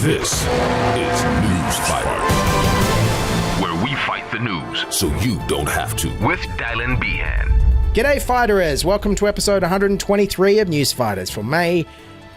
This is News Fighter, where we fight the news so you don't have to. With Dylan Behan. G'day Fighterers, welcome to episode 123 of News Fighters for May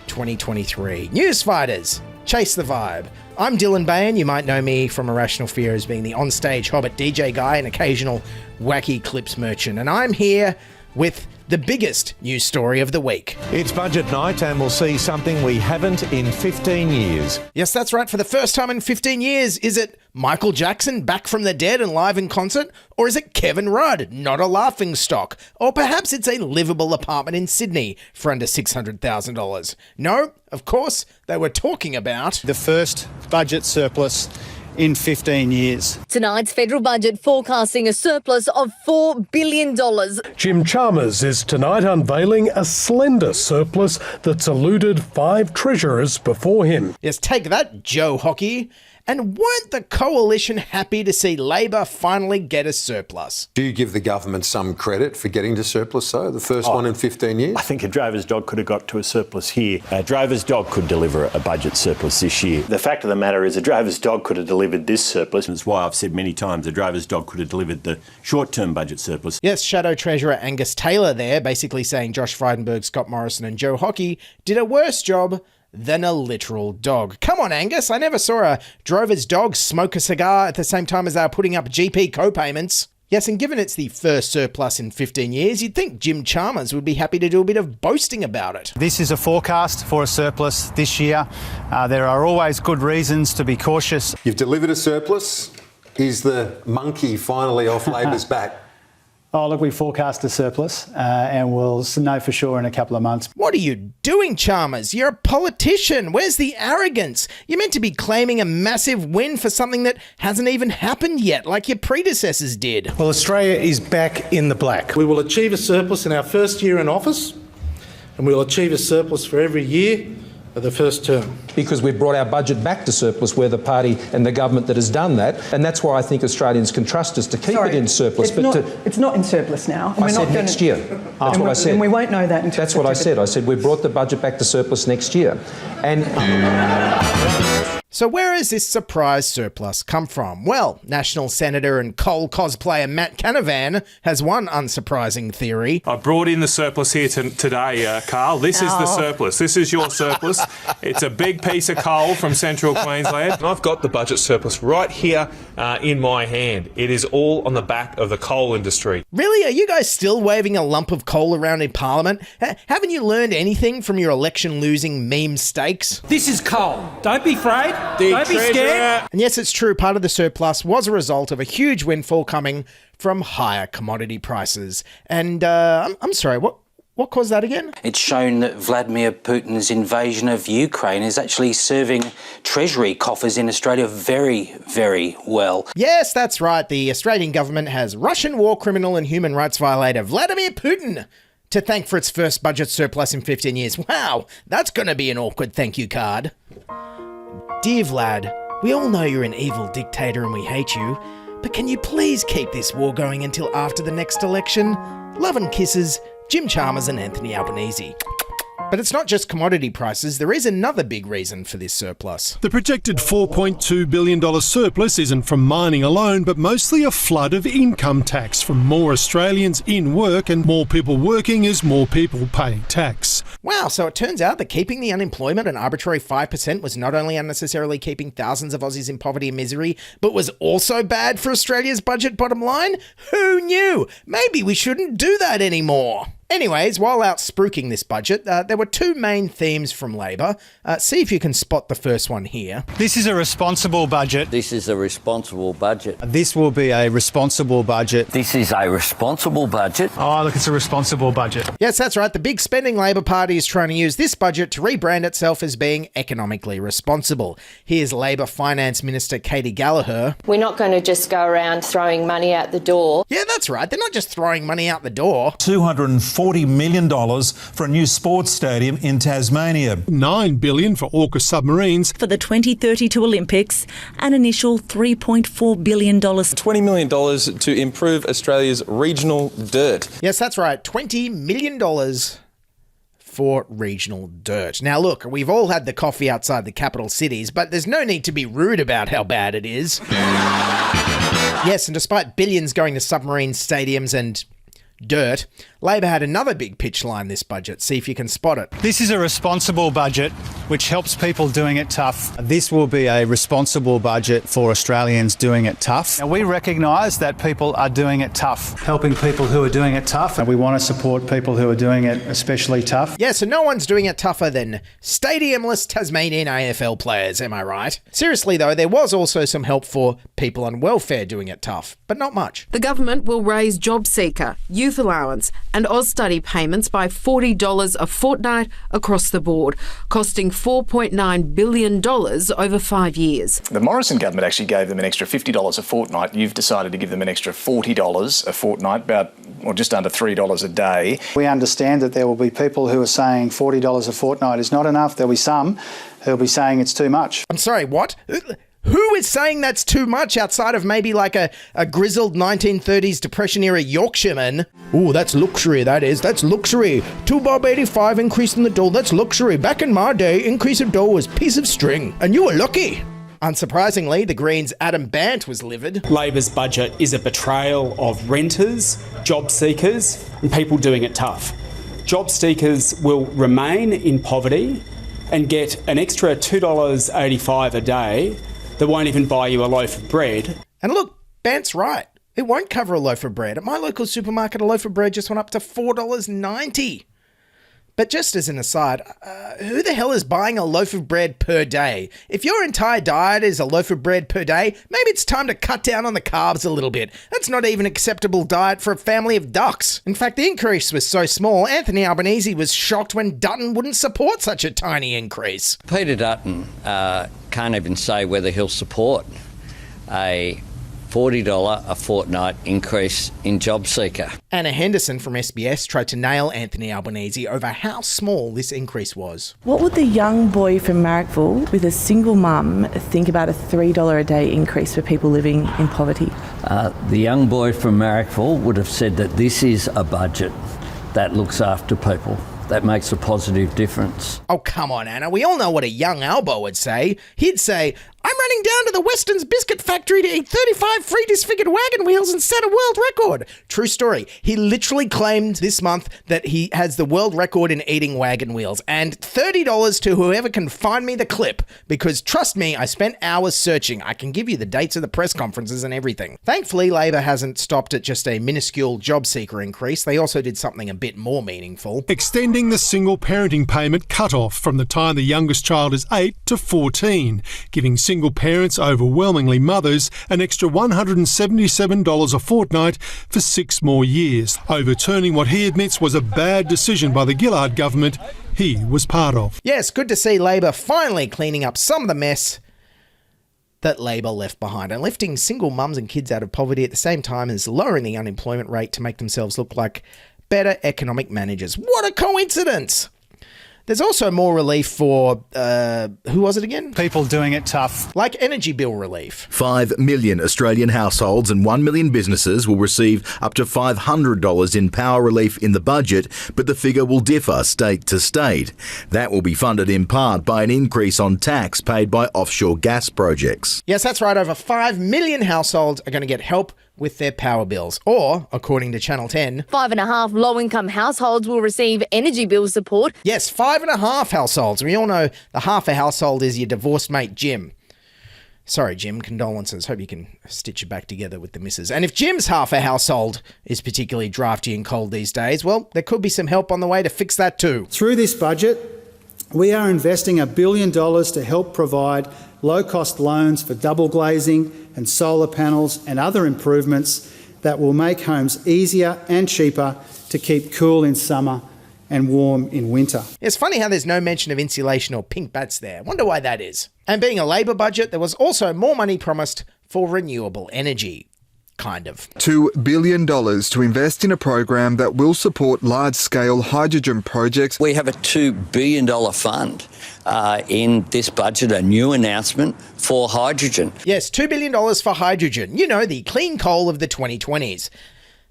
2023. News Fighters, chase the vibe. I'm Dylan Behan. You might know me from Irrational Fear as being the onstage Hobbit DJ guy and occasional wacky clips merchant, and I'm here with the biggest news story of the week. It's budget night and we'll see something we haven't in 15 years. Yes, that's right. For the first time in 15 years, is it Michael Jackson back from the dead and live in concert? Or is it Kevin Rudd, not a laughingstock? Or perhaps it's a livable apartment in Sydney for under $600,000? No, of course, they were talking about the first budget surplus in 15 years. Tonight's federal budget forecasting a surplus of $4 billion. Jim Chalmers is tonight unveiling a slender surplus that's eluded 5 treasurers before him. Yes, take that, Joe Hockey. And weren't the coalition happy to see Labor finally get a surplus? Do you give the government some credit for getting to surplus, though? The first one in 15 years? I think a drover's dog could have got to a surplus here. A drover's dog could deliver a budget surplus this year. The fact of the matter is a drover's dog could have delivered this surplus. That's why I've said many times a drover's dog could have delivered the short-term budget surplus. Yes, Shadow Treasurer Angus Taylor there, basically saying Josh Frydenberg, Scott Morrison and Joe Hockey did a worse job than a literal dog. Come on, Angus, I never saw a drover's dog smoke a cigar at the same time as they were putting up GP co-payments. Yes, and given it's the first surplus in 15 years, you'd think Jim Chalmers would be happy to do a bit of boasting about it. This is a forecast for a surplus this year. There are always good reasons to be cautious. You've delivered a surplus. Is the monkey finally off Labor's back? Oh, look, we forecast a surplus and we'll know for sure in a couple of months. What are you doing, Chalmers? You're a politician. Where's the arrogance? You're meant to be claiming a massive win for something that hasn't even happened yet, like your predecessors did. Well, Australia is back in the black. We will achieve a surplus in our first year in office, and we will achieve a surplus for every year of the first term. Because we've brought our budget back to surplus. We're the party and the government that has done that. And that's why I think Australians can trust us to keep it in surplus. It's not in surplus now. I said next year. That's what I said. And we won't know that until... That's what I said. I said we brought the budget back to surplus next year. And... So where has this surprise surplus come from? Well, National Senator and coal cosplayer Matt Canavan has one unsurprising theory. I brought in the surplus here today, Carl. This is the surplus. This is your surplus. It's a big piece of coal from central Queensland. And I've got the budget surplus right here in my hand. It is all on the back of the coal industry. Really? Are you guys still waving a lump of coal around in Parliament? Haven't you learned anything from your election-losing meme stakes? This is coal. Don't be afraid. Don't be scared. And yes, it's true, part of the surplus was a result of a huge windfall coming from higher commodity prices. And I'm sorry, what caused that again? It's shown that Vladimir Putin's invasion of Ukraine is actually serving treasury coffers in Australia very, very well. Yes, that's right. The Australian government has Russian war criminal and human rights violator Vladimir Putin to thank for its first budget surplus in 15 years. Wow, that's going to be an awkward thank you card. Dear Vlad, we all know you're an evil dictator and we hate you, but can you please keep this war going until after the next election? Love and kisses, Jim Chalmers and Anthony Albanese. But it's not just commodity prices, there is another big reason for this surplus. The projected $4.2 billion surplus isn't from mining alone, but mostly a flood of income tax from more Australians in work, and more people working as more people pay tax. Wow, so it turns out that keeping the unemployment an arbitrary 5% was not only unnecessarily keeping thousands of Aussies in poverty and misery, but was also bad for Australia's budget bottom line? Who knew? Maybe we shouldn't do that anymore. Anyways, while out spruiking this budget, there were two main themes from Labor. See if you can spot the first one here. This is a responsible budget. This is a responsible budget. This will be a responsible budget. This is a responsible budget. Oh, look, it's a responsible budget. Yes, that's right. The big spending Labor Party is trying to use this budget to rebrand itself as being economically responsible. Here's Labor Finance Minister Katie Gallagher. We're not going to just go around throwing money out the door. Yeah, that's right. They're not just throwing money out the door. $240 million for a new sports stadium in Tasmania. $9 billion for AUKUS submarines. For the 2032 Olympics, an initial $3.4 billion. $20 million to improve Australia's regional dirt. Yes, that's right. $20 million for regional dirt. Now look, we've all had the coffee outside the capital cities, but there's no need to be rude about how bad it is. Yes, and despite billions going to submarine stadiums and dirt, Labor had another big pitch line this budget. See if you can spot it. This is a responsible budget which helps people doing it tough. This will be a responsible budget for Australians doing it tough. Now, we recognise that people are doing it tough, helping people who are doing it tough, and we want to support people who are doing it especially tough. Yeah, so no one's doing it tougher than stadiumless Tasmanian AFL players, am I right? Seriously though, there was also some help for people on welfare doing it tough, but not much. The government will raise JobSeeker, youth allowance and Austudy payments by $40 a fortnight across the board, costing $4.9 billion over 5 years. The Morrison government actually gave them an extra $50 a fortnight. You've decided to give them an extra $40 a fortnight, just under $3 a day. We understand that there will be people who are saying $40 a fortnight is not enough. There'll be some who'll be saying it's too much. I'm sorry, what? Who is saying that's too much outside of maybe like a grizzled 1930s Depression-era Yorkshireman? Ooh, that's luxury, that is. That's luxury. $2.85 increase in the dole, that's luxury. Back in my day, increase of dole was piece of string. And you were lucky. Unsurprisingly, the Greens' Adam Bant was livid. Labor's budget is a betrayal of renters, job seekers and people doing it tough. Job seekers will remain in poverty and get an extra $2.85 a day that won't even buy you a loaf of bread. And look, Bant's right. It won't cover a loaf of bread. At my local supermarket, a loaf of bread just went up to $4.90. But just as an aside, who the hell is buying a loaf of bread per day? If your entire diet is a loaf of bread per day, maybe it's time to cut down on the carbs a little bit. That's not even an acceptable diet for a family of ducks. In fact, the increase was so small, Anthony Albanese was shocked when Dutton wouldn't support such a tiny increase. Peter Dutton can't even say whether he'll support a $40 a fortnight increase in JobSeeker. Anna Henderson from SBS tried to nail Anthony Albanese over how small this increase was. What would the young boy from Marrickville with a single mum think about a $3 a day increase for people living in poverty? The young boy from Marrickville would have said that this is a budget that looks after people. That makes a positive difference. Oh, come on, Anna. We all know what a young Albo would say. He'd say, I'm running down to the Weston's Biscuit Factory to eat 35 free disfigured wagon wheels and set a world record. True story. He literally claimed this month that he has the world record in eating wagon wheels, and $30 to whoever can find me the clip, because trust me, I spent hours searching. I can give you the dates of the press conferences and everything. Thankfully, Labor hasn't stopped at just a minuscule job seeker increase. They also did something a bit more meaningful. Extending the single parenting payment cut-off from the time the youngest child is 8 to 14, giving single parents, overwhelmingly mothers, an extra $177 a fortnight for 6 more years, overturning what he admits was a bad decision by the Gillard government he was part of. Yes, good to see Labor finally cleaning up some of the mess that Labor left behind and lifting single mums and kids out of poverty at the same time as lowering the unemployment rate to make themselves look like better economic managers. What a coincidence! There's also more relief for, who was it again? People doing it tough. Like energy bill relief. 5 million Australian households and 1 million businesses will receive up to $500 in power relief in the budget, but the figure will differ state to state. That will be funded in part by an increase on tax paid by offshore gas projects. Yes, that's right. Over 5 million households are going to get help with their power bills. Or, according to Channel 10, 5.5 low-income households will receive energy bill support. Yes, 5.5 households. We all know the half a household is your divorced mate, Jim. Sorry, Jim, condolences. Hope you can stitch it back together with the missus. And if Jim's half a household is particularly drafty and cold these days, well, there could be some help on the way to fix that too. Through this budget, we are investing $1 billion to help provide low-cost loans for double glazing and solar panels and other improvements that will make homes easier and cheaper to keep cool in summer and warm in winter. It's funny how there's no mention of insulation or pink bats there. Wonder why that is. And being a Labor budget, there was also more money promised for renewable energy. Kind of. $2 billion to invest in a program that will support large-scale hydrogen projects. We have a $2 billion fund in this budget, a new announcement for hydrogen. Yes, $2 billion for hydrogen. You know, the clean coal of the 2020s.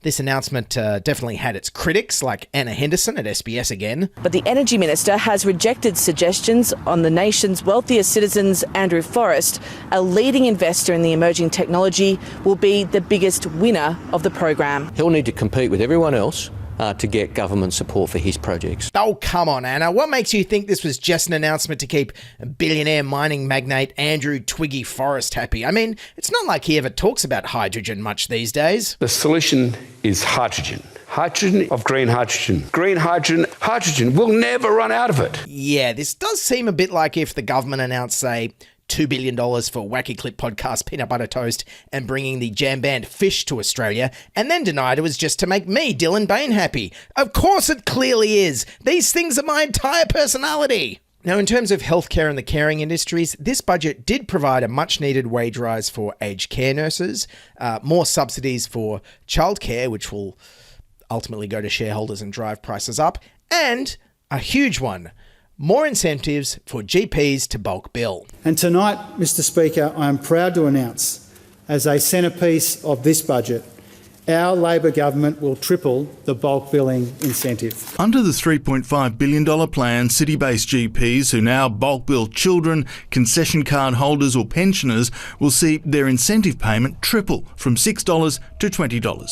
This announcement definitely had its critics, like Anna Henderson at SBS again. But the Energy Minister has rejected suggestions on the nation's wealthiest citizens. Andrew Forrest, a leading investor in the emerging technology, will be the biggest winner of the program. He'll need to compete with everyone else to get government support for his projects. Oh, come on, Anna. What makes you think this was just an announcement to keep billionaire mining magnate Andrew Twiggy Forrest happy? I mean, it's not like he ever talks about hydrogen much these days. The solution is hydrogen. Hydrogen of green hydrogen. Green hydrogen. Hydrogen. We'll never run out of it. Yeah, this does seem a bit like if the government announced, say, $2 billion for Wacky Clip podcast Peanut Butter Toast and bringing the jam band Fish to Australia, and then denied it was just to make me, Dylan Behan, happy. Of course it clearly is. These things are my entire personality. Now, in terms of healthcare and the caring industries, this budget did provide a much-needed wage rise for aged care nurses, more subsidies for childcare, which will ultimately go to shareholders and drive prices up, and a huge one, more incentives for GPs to bulk bill. And tonight, Mr Speaker, I am proud to announce, as a centrepiece of this budget, our Labor government will triple the bulk billing incentive. Under the $3.5 billion plan, city-based GPs who now bulk bill children, concession card holders or pensioners will see their incentive payment triple from $6 to $20.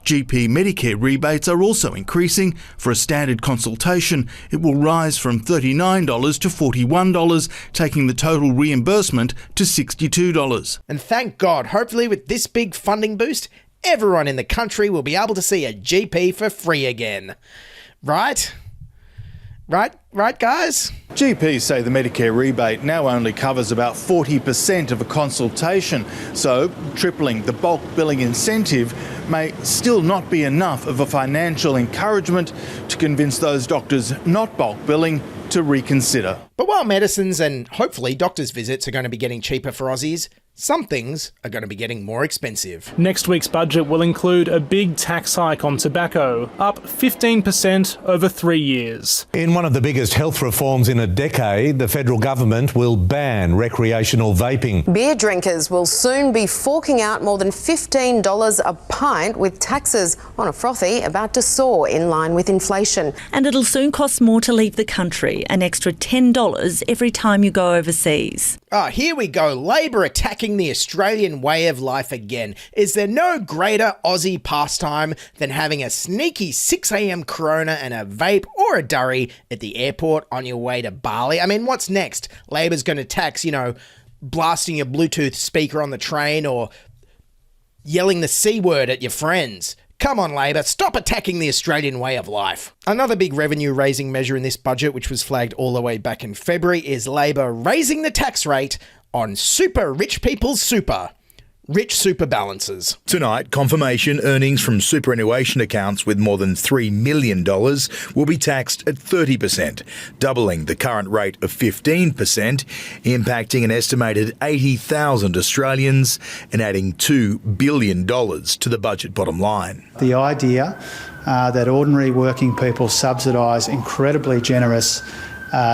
GP Medicare rebates are also increasing. For a standard consultation, it will rise from $39 to $41, taking the total reimbursement to $62. And thank God, hopefully with this big funding boost, everyone in the country will be able to see a GP for free again. Right? Right, guys? GPs say the Medicare rebate now only covers about 40% of a consultation, so tripling the bulk billing incentive may still not be enough of a financial encouragement to convince those doctors not bulk billing to reconsider. But while medicines and hopefully doctors' visits are going to be getting cheaper for Aussies, some things are going to be getting more expensive. Next week's budget will include a big tax hike on tobacco, up 15% over 3 years. In one of the biggest health reforms in a decade, the federal government will ban recreational vaping. Beer drinkers will soon be forking out more than $15 a pint, with taxes on a frothy about to soar in line with inflation. And it'll soon cost more to leave the country, an extra $10 every time you go overseas. Oh, here we go. Labor attacking the Australian way of life again. Is there no greater Aussie pastime than having a sneaky 6 a.m. Corona and a vape or a durry at the airport on your way to Bali? I mean, what's next? Labor's going to tax, blasting your Bluetooth speaker on the train or yelling the C word at your friends. Come on, Labor, stop attacking the Australian way of life. Another big revenue-raising measure in this budget, which was flagged all the way back in February, is Labor raising the tax rate on super rich people's super. Rich super balances. Tonight, confirmation earnings from superannuation accounts with more than $3 million will be taxed at 30%, doubling the current rate of 15%, impacting an estimated 80,000 Australians and adding $2 billion to the budget bottom line. The idea that ordinary working people subsidise incredibly generous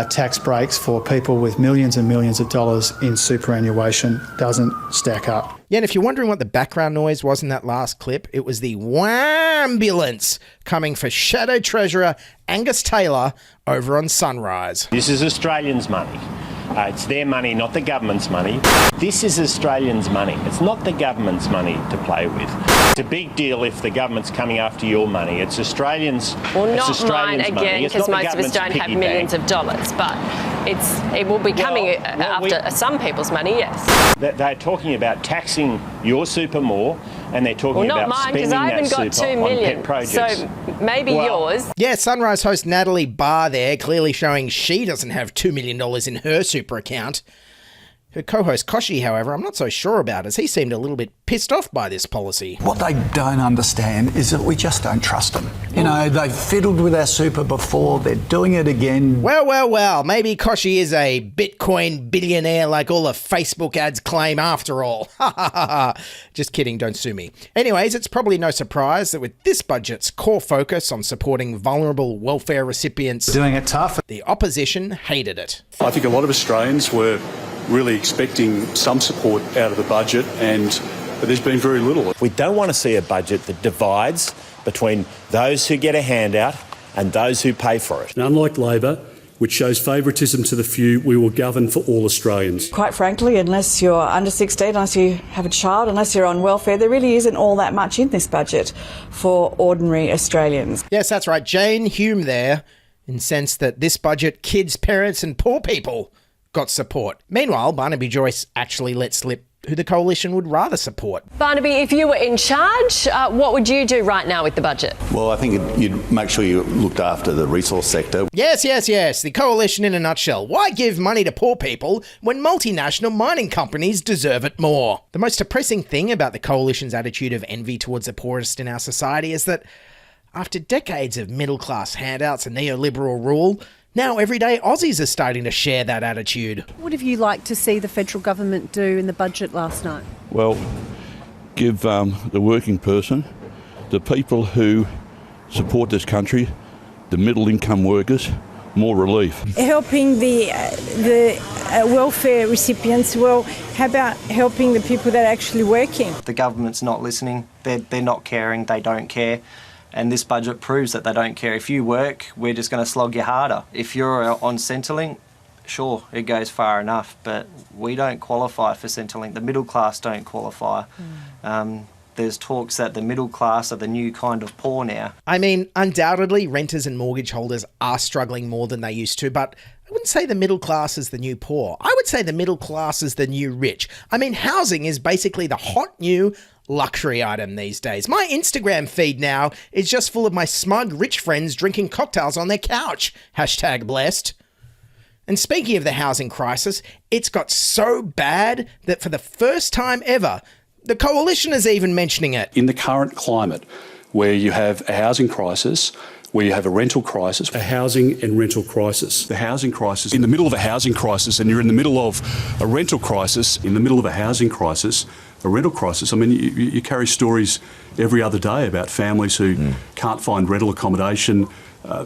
tax breaks for people with millions and millions of dollars in superannuation doesn't stack up. Yeah, and if you're wondering what the background noise was in that last clip, it was the wambulance coming for Shadow Treasurer Angus Taylor over on Sunrise. This is Australians' money. It's their money, not the government's money. This is Australians' money. It's not the government's money to play with. It's a big deal if the government's coming after your money. It's Australians' Well, not Australians' mine again, because most of us don't have millions bank. of dollars, but it will be coming after some people's money, yes. They're talking about taxing your super more, and they're talking about mine, spending I haven't that got super 2 on million, pet projects. so maybe yours. Yeah, Sunrise host Natalie Barr there, clearly showing she doesn't have $2 million in her super account. Her co-host Koshi, however, I'm not so sure about, as he seemed a little bit pissed off by this policy. What they don't understand is that we just don't trust them. They've fiddled with our super before, they're doing it again. Well, maybe Koshi is a Bitcoin billionaire like all the Facebook ads claim after all. Just kidding, don't sue me. Anyways, it's probably no surprise that with this budget's core focus on supporting vulnerable welfare recipients, doing it tough, the opposition hated it. I think a lot of Australians were really expecting some support out of the budget, and but there's been very little. We don't want to see a budget that divides between those who get a handout and those who pay for it. And unlike Labor, which shows favouritism to the few, we will govern for all Australians. Quite frankly, unless you're under 16, unless you have a child, unless you're on welfare, there really isn't all that much in this budget for ordinary Australians. Yes, that's right. Jane Hume there, in the sense that this budget, kids, parents and poor people got support. Meanwhile, Barnaby Joyce actually let slip who the coalition would rather support. Barnaby, if you were in charge, what would you do right now with the budget? Well, I think you'd make sure you looked after the resource sector. Yes. The coalition in a nutshell. Why give money to poor people when multinational mining companies deserve it more? The most depressing thing about the coalition's attitude of envy towards the poorest in our society is that after decades of middle-class handouts and neoliberal rule, now everyday Aussies are starting to share that attitude. What have you liked to see the federal government do in the budget last night? Well, give the working person, the people who support this country, the middle income workers, more relief. Helping the welfare recipients, well, how about helping the people that are actually working? The government's not listening, they're not caring, they don't care. And this budget proves that they don't care. If you work, we're just going to slog you harder. If you're on Centrelink, sure, it goes far enough, but we don't qualify for Centrelink. The middle class don't qualify. There's talks that the middle class are the new kind of poor now. I mean, undoubtedly, renters and mortgage holders are struggling more than they used to, but I wouldn't say the middle class is the new poor. I would say the middle class is the new rich. I mean, housing is basically the hot new luxury item these days. My Instagram feed now is just full of my smug rich friends drinking cocktails on their couch. #blessed. And speaking of the housing crisis, it's got so bad that for the first time ever, the coalition is even mentioning it. In the current climate, where you have a housing crisis, where you have a rental crisis, a housing and rental crisis. The housing crisis, in the middle of a housing crisis, and you're in the middle of a rental crisis, in the middle of a housing crisis, a rental crisis. I mean, you carry stories every other day about families who can't find rental accommodation,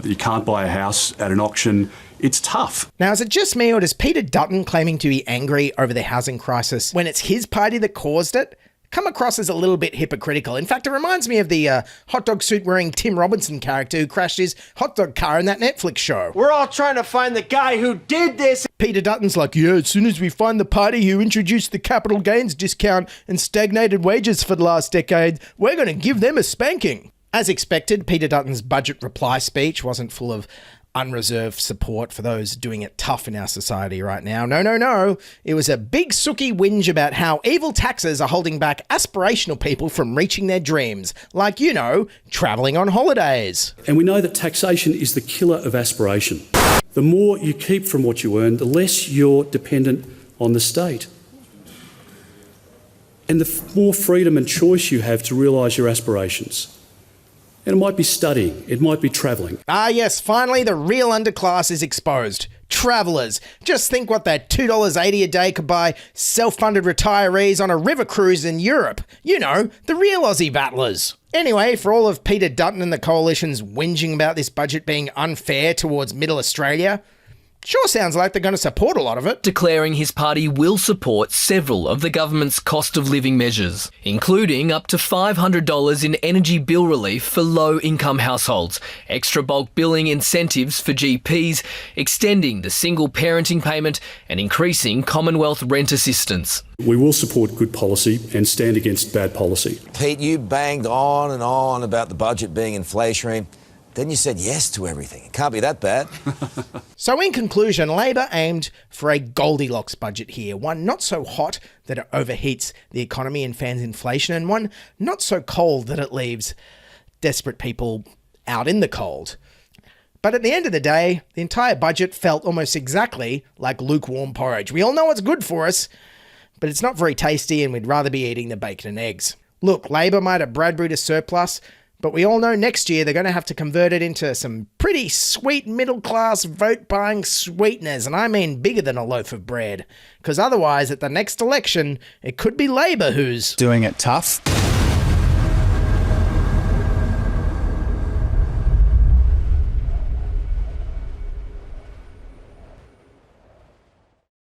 you can't buy a house at an auction. It's tough. Now, is it just me, or does Peter Dutton claiming to be angry over the housing crisis when it's his party that caused it come across as a little bit hypocritical? In fact, it reminds me of the hot dog suit wearing Tim Robinson character who crashed his hot dog car in that Netflix show. We're all trying to find the guy who did this. Peter Dutton's like, yeah, as soon as we find the party who introduced the capital gains discount and stagnated wages for the last decade, we're going to give them a spanking. As expected, Peter Dutton's budget reply speech wasn't full of unreserved support for those doing it tough in our society right now. No. It was a big sooky whinge about how evil taxes are holding back aspirational people from reaching their dreams. Like, travelling on holidays. And we know that taxation is the killer of aspiration. The more you keep from what you earn, the less you're dependent on the state. And the more freedom and choice you have to realise your aspirations. And it might be studying, it might be travelling. Ah yes, finally the real underclass is exposed. Travellers. Just think what that $2.80 a day could buy self-funded retirees on a river cruise in Europe. The real Aussie battlers. Anyway, for all of Peter Dutton and the coalition's whinging about this budget being unfair towards Middle Australia, sure sounds like they're going to support a lot of it. Declaring his party will support several of the government's cost of living measures, including up to $500 in energy bill relief for low-income households, extra bulk billing incentives for GPs, extending the single parenting payment and increasing Commonwealth rent assistance. We will support good policy and stand against bad policy. Pete, you banged on and on about the budget being inflationary. Then you said yes to everything. It can't be that bad. So in conclusion, Labor aimed for a Goldilocks budget here. One not so hot that it overheats the economy and fans inflation, and one not so cold that it leaves desperate people out in the cold. But at the end of the day, the entire budget felt almost exactly like lukewarm porridge. We all know it's good for us, but it's not very tasty and we'd rather be eating the bacon and eggs. Look, Labor might have Bradbury'd a surplus, but we all know next year they're going to have to convert it into some pretty sweet middle-class vote-buying sweeteners, and I mean bigger than a loaf of bread. Because otherwise, at the next election, it could be Labor who's doing it tough.